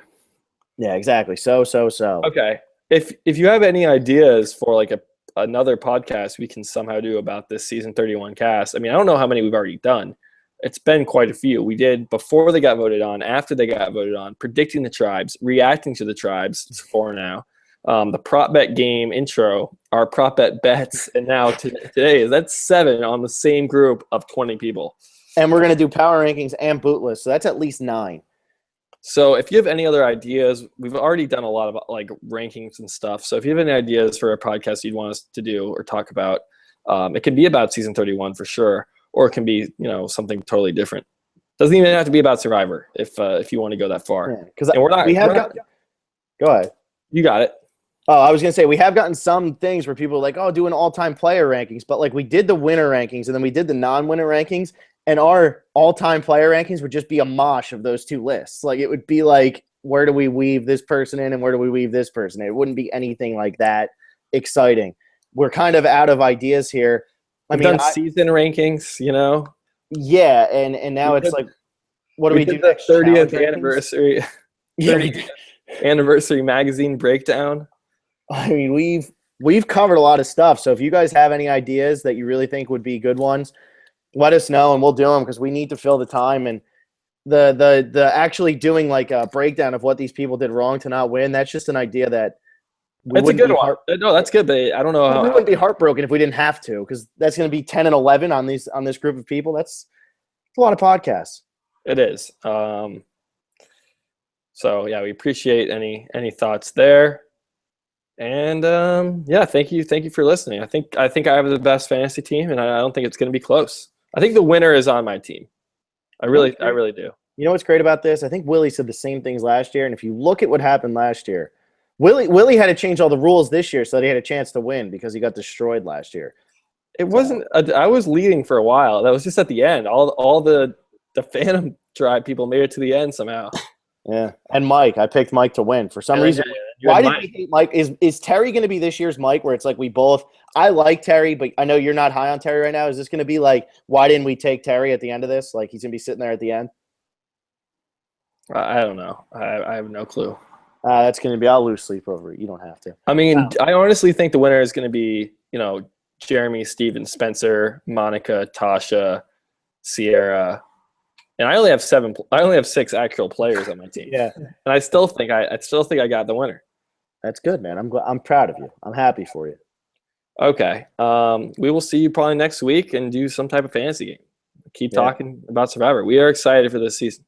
A: Yeah, exactly. So.
B: Okay. If you have any ideas for like another podcast we can somehow do about this season 31 cast, I mean, I don't know how many we've already done. It's been quite a few. We did before they got voted on, after they got voted on, predicting the tribes, reacting to the tribes. It's 4 now. The prop bet game intro, our prop bet bets, and now today, that's 7 on the same group of 20 people.
A: And we're going to do power rankings and boot lists, so that's at least 9.
B: So if you have any other ideas, we've already done a lot of like rankings and stuff. So if you have any ideas for a podcast you'd want us to do or talk about, it can be about season 31 for sure. Or it can be, something totally different. Doesn't even have to be about Survivor if you want to go that far.
A: Because Go ahead.
B: You got it.
A: Oh, I was gonna say we have gotten some things where people are like, oh, do an all-time player rankings, but like we did the winner rankings and then we did the non-winner rankings, and our all-time player rankings would just be a mosh of those 2 lists. Like it would be like, where do we weave this person in and where do we weave this person in? It wouldn't be anything like that exciting. We're kind of out of ideas here.
B: We've done season rankings,
A: Yeah, and now it's like, what do we do
B: next? 30th anniversary, 30th anniversary magazine breakdown.
A: I mean, we've covered a lot of stuff. So if you guys have any ideas that you really think would be good ones, let us know and we'll do them, because we need to fill the time. And the actually doing like a breakdown of what these people did wrong to not win, that's just an idea that.
B: That's a good one. No, that's good, but I don't know how.
A: We wouldn't be heartbroken if we didn't have to, because that's going to be 10 and 11 on this group of people. That's a lot of podcasts.
B: It is. So yeah, we appreciate any thoughts there, and thank you for listening. I think I have the best fantasy team, and I don't think it's going to be close. I think the winner is on my team. I really do.
A: You know what's great about this? I think Willie said the same things last year, and if you look at what happened last year. Willie had to change all the rules this year so that he had a chance to win, because he got destroyed last year.
B: It wasn't. I was leading for a while. That was just at the end. All the Phantom Tribe people made it to the end somehow.
A: Yeah, and Mike. I picked Mike to win for some reason. Why did we hate Mike? Is Terry going to be this year's Mike, where it's like we both? I like Terry, but I know you're not high on Terry right now. Is this going to be like, why didn't we take Terry at the end of this? Like he's going to be sitting there at the end.
B: I don't know. I have no clue.
A: That's going to be. I'll lose sleep over it. You don't have to.
B: I mean, I honestly think the winner is going to be, Jeremy, Steven, Spencer, Monica, Tasha, Sierra, and I only have 6 actual players on my team.
A: Yeah,
B: and I still think I got the winner.
A: that's good, man. I'm proud of you. I'm happy for you.
B: Okay. We will see you probably next week and do some type of fantasy game. Keep talking about Survivor. We are excited for this season.